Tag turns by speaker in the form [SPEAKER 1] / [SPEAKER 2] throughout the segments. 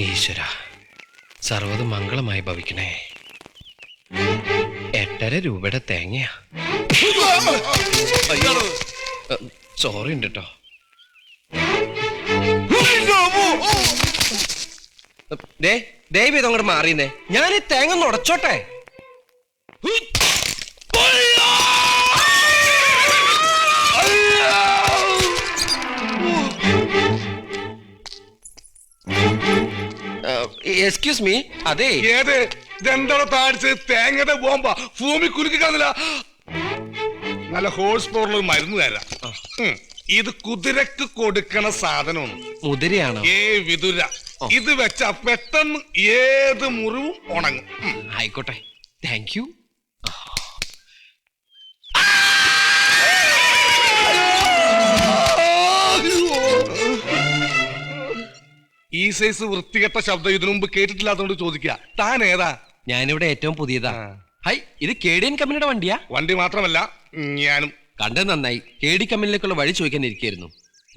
[SPEAKER 1] ഈശ്വര, സർവ്വതും മംഗളമായി ഭവിക്കണേ. 8.5 രൂപയുടെ തേങ്ങയാ. സോറി ഉണ്ട് കേട്ടോ. ദയവ് ചെയ്ത് അങ്ങോട്ട് മാറിയുന്നേ. ഞാൻ ഈ തേങ്ങ ഒന്ന് ഉടച്ചോട്ടെ. Excuse me. അതെ,
[SPEAKER 2] ഏത് രണ്ടോടെ താഴ്ച തേങ്ങയുടെ ബോംബ ഭൂമി കുലുക്കി കാണില്ല. നല്ല ഹോഴ്സ് പവറിൽ മരുന്ന് തരാം. ഇത് കുതിരക്ക് കൊടുക്കണ സാധനമാണ്.
[SPEAKER 1] മുതിരയാണോ?
[SPEAKER 2] വിതുര. ഇത് വെച്ച പെട്ടെന്ന് ഏത് മുറിവും ഉണങ്ങും.
[SPEAKER 1] ആയിക്കോട്ടെ, താങ്ക് യു.
[SPEAKER 2] ഈ സൈസ് വൃത്തികെട്ട ശബ്ദം ഇതിനു മുമ്പ് കേട്ടിട്ടില്ലാത്തോണ്ട് ചോദിക്കുക, താൻ ഏതാ?
[SPEAKER 1] ഞാനിവിടെ ഏറ്റവും പുതിയതാ. ഹൈ, ഇത് KDN കമ്പനിയുടെ വണ്ടിയാ?
[SPEAKER 2] വണ്ടി മാത്രമല്ല, ഞാനും.
[SPEAKER 1] കണ്ടത് നന്നായി. KD കമ്പനിയിലേക്കുള്ള വഴി ചോദിക്കാൻ ഇരിക്കായിരുന്നു.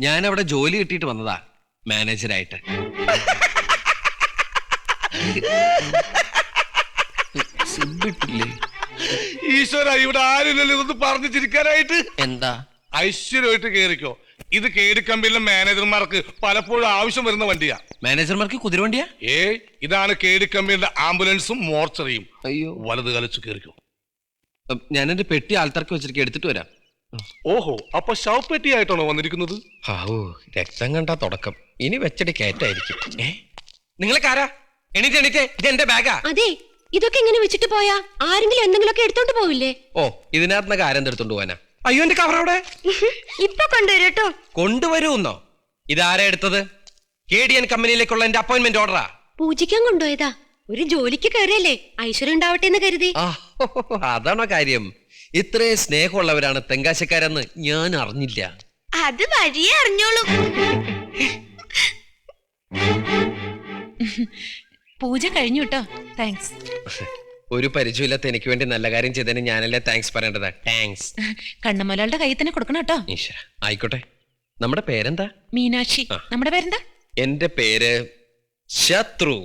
[SPEAKER 1] ഞാൻ അവിടെ ജോലി കിട്ടിയിട്ട് വന്നതാ, മാനേജരായിട്ട്.
[SPEAKER 2] ഈശ്വര, ഇവിടെ ആരുമില്ലല്ലോ ഇതൊന്ന് പറഞ്ഞു ചിരിക്കാനായിട്ട്.
[SPEAKER 1] എന്താ?
[SPEAKER 2] ഐശ്വര്യമായിട്ട് കേറിക്കോ. ഇത് KD കമ്പനിയിലെ മാനേജർമാർക്ക് പലപ്പോഴും ആവശ്യം വരുന്ന വണ്ടിയാ.
[SPEAKER 1] മാനേജർമാർക്ക് കുതിരവണ്ടിയാ?
[SPEAKER 2] ഇതാണ് KD കമ്പനിയുടെ ആംബുലൻസും മോർച്ചറിയും.
[SPEAKER 1] അയ്യോ,
[SPEAKER 2] വലത് കലച്ചു കേറിക്കോ.
[SPEAKER 1] ഞാൻ എന്റെ പെട്ടി ആൾത്തർക്ക് വെച്ചിട്ട് എടുത്തിട്ട് വരാം.
[SPEAKER 2] ഓഹോ, അപ്പൊ ശവപ്പെട്ടിയായിട്ടാണോ വന്നിരിക്കുന്നത്?
[SPEAKER 1] രക്തം കണ്ടാ തുടക്കം. ഇനി വെച്ചടി കയറ്റായിരിക്കും. നിങ്ങളെക്കാരാ? എണീറ്റ് എണീറ്റേ, ഇത് എന്റെ ബാഗാ.
[SPEAKER 3] അതെ, ഇതൊക്കെ എങ്ങനെ വെച്ചിട്ട് പോയാ ആരെങ്കിലും എന്തെങ്കിലുമൊക്കെ എടുത്തോണ്ട് പോവില്ലേ?
[SPEAKER 1] ഓ, ഇതിനകത്ത് ആരെന്ത് എടുത്തോണ്ട് പോവാനാ? അയ്യോ, എന്റെ കവർ അവിടെ.
[SPEAKER 3] ഇപ്പൊ കൊണ്ടുവരട്ടോ.
[SPEAKER 1] കൊണ്ടുവരൂന്നോ? ഇതാരാ എടുത്തത്? KDN കമ്പനിയിലേക്കുള്ള എന്റെ അപ്പോയിന്റ്മെന്റ് ഓർഡറാ.
[SPEAKER 3] പൂജിക്കാൻ കൊണ്ടുപോയതാ. ഒരു ജോലിക്ക് കയറിയല്ലേ, ഐശ്വര്യം ഉണ്ടാവട്ടെ എന്ന് കരുതി.
[SPEAKER 1] അതാണോ കാര്യം? ഇത്രയും സ്നേഹമുള്ളവരാണ് തെങ്കാശക്കാരെന്ന് ഞാൻ അറിഞ്ഞില്ല.
[SPEAKER 3] അത് വഴിയേ അറിഞ്ഞോളൂ.
[SPEAKER 4] പൂജ കഴിഞ്ഞു കേട്ടോ. താങ്ക്സ്.
[SPEAKER 1] ഒരു പരിചയമില്ലാത്ത എനിക്ക് വേണ്ടി നല്ല കാര്യം ചെയ്തതിന് ഞാനല്ലേ താങ്ക്സ് പറയേണ്ടതാ. താങ്ക്സ്.
[SPEAKER 4] കണ്ണമലയാളുടെ കയ്യിൽ തന്നെ കൊടുക്കണം കേട്ടോ.
[SPEAKER 1] ഈശ്വര, ആയിക്കോട്ടെ. നമ്മുടെ പേരെന്താ?
[SPEAKER 4] മീനാക്ഷി. നമ്മുടെ പേരെന്താ?
[SPEAKER 1] എന്റെ പേര് ശത്രു.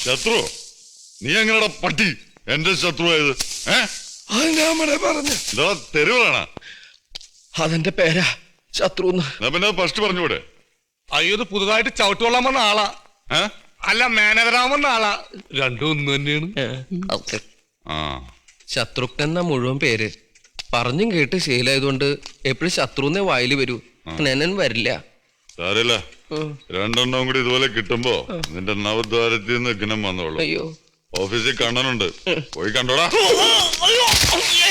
[SPEAKER 5] ശത്രു? നീ എങ്ങനെയാ പട്ടി എന്റെ ശത്രു ആയത്? തെരുവാണ്.
[SPEAKER 1] അതെന്റെ പേരാ, ശത്രു.
[SPEAKER 5] പിന്നെ ഫസ്റ്റ് പറഞ്ഞൂടെ?
[SPEAKER 2] അയ്യോ, ഇത് പുതുതായിട്ട് ചവിട്ടുകൊള്ളാൻ വന്ന ആളാ. അല്ല, മാനേജറാമെന്ന ആളാ. രണ്ടും ഒന്ന് തന്നെയാണ്.
[SPEAKER 1] ശത്രുഘ്നൻ എന്ന മുഴുവൻ പേര്. പറഞ്ഞും കേട്ട് ശീലമായതുകൊണ്ട് എപ്പോഴും ശത്രുന്നേ വായില് വരൂ. ജ്ഞാനൻ വരില്ല.
[SPEAKER 5] സാരല്ല, രണ്ടെണ്ണം കൂടി ഇതുപോലെ കിട്ടുമ്പോ നിന്റെ നവദ്വാരത്തിൽ നിന്ന് ഘനം വന്നോളൂ.
[SPEAKER 1] അയ്യോ,
[SPEAKER 5] ഓഫീസിൽ കണ്ണനുണ്ട്, പോയി കണ്ടോടാ.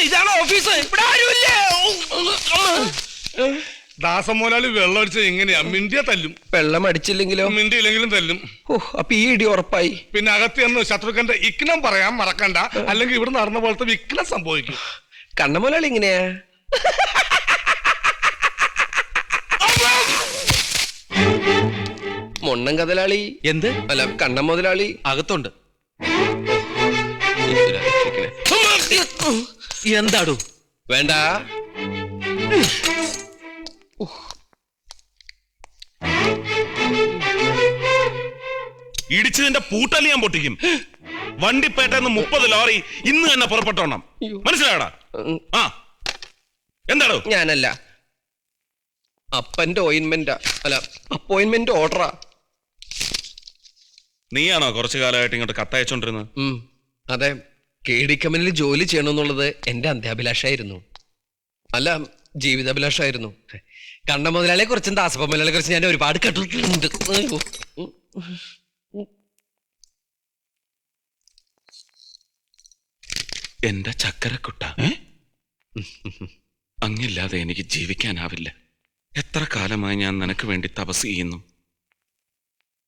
[SPEAKER 1] ഇതാണ് ഓഫീസ്.
[SPEAKER 2] ദാസം മോലാളി വെള്ളം അടിച്ച എങ്ങനെയാ? മിണ്ടിയ തല്ലും.
[SPEAKER 1] വെള്ളം അടിച്ചില്ലെങ്കിലോ?
[SPEAKER 2] മിണ്ടിയില്ലെങ്കിലും തല്ലും.
[SPEAKER 1] അപ്പൊ ഈ ഇടി ഉറപ്പായി.
[SPEAKER 2] പിന്നെ അകത്ത് എന്ന് ശത്രുക്കന്റെ ഇക്നം പറയാൻ മറക്കണ്ട, അല്ലെങ്കിൽ ഇവിടെ നടന്ന പോലത്തെ വിഘ്നം സംഭവിക്കും.
[SPEAKER 1] കണ്ണമുലാളി ഇങ്ങനെയാ? മൊണ്ണൻ കതലാളി. എന്ത്? അല്ല, കണ്ണൻ മുതലാളി അകത്തുണ്ട്. എന്താടു? വേണ്ട.
[SPEAKER 6] ഇടിച്ചതിന്റെ പൂട്ടല് ഞാൻ പൊട്ടിക്കും. വണ്ടിപ്പേട്ടെന്ന് 30 ലോറി ഇന്ന് തന്നെ പുറപ്പെട്ടോണം. മനസ്സിലായടാ? എന്താടോ?
[SPEAKER 1] ഞാനല്ല, അപ്പന്റെ ഓയിൻമെന്റാ. അല്ല, അപ്പോയിന്റ്മെന്റ് ഓർഡറാ.
[SPEAKER 6] നീയാണോ കുറച്ചു കാലമായിട്ട് ഇങ്ങോട്ട് കത്തയച്ചോണ്ടിരുന്നത്?
[SPEAKER 1] അതെ, KD കമ്പനിയിൽ ജോലി ചെയ്യണമെന്നുള്ളത് എന്റെ അന്ത്യാഭിലാഷായിരുന്നു. അല്ല, ജീവിതാഭിലാഷായിരുന്നു. കണ്ണ മുതലാളിയെ കുറിച്ചും ദാസപ്പ മുതലാളിയെ കുറിച്ച് ഞാൻ ഒരുപാട് കേട്ടിട്ടുണ്ട്.
[SPEAKER 6] എന്റെ ചക്കരക്കുട്ട, അങ്ങില്ലാതെ എനിക്ക് ജീവിക്കാനാവില്ല. എത്ര കാലമായി ഞാൻ നിനക്ക് വേണ്ടി തപസ് ചെയ്യുന്നു.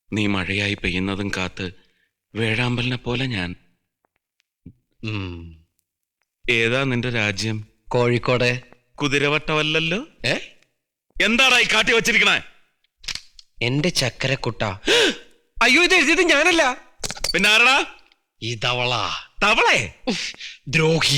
[SPEAKER 6] നീ മഴയായി പെയ്യുന്നതും കാത്ത് വേഴാമ്പലിനെ പോലെ ഞാൻ. ഏതാ നിന്റെ രാജ്യം?
[SPEAKER 1] കോഴിക്കോട്.
[SPEAKER 6] കുതിരവട്ടമല്ലല്ലോ. എന്താടാ ഈ കാട്ടി വച്ചിരിക്കണേ?
[SPEAKER 1] എന്റെ ചക്കരക്കുട്ട. അയ്യോ, ഇത് എഴുതിയത് ഞാനല്ല.
[SPEAKER 6] പിന്നെ ആരടാ?
[SPEAKER 1] ഈ തവള.
[SPEAKER 6] തവളെ?
[SPEAKER 1] ദ്രോഹി.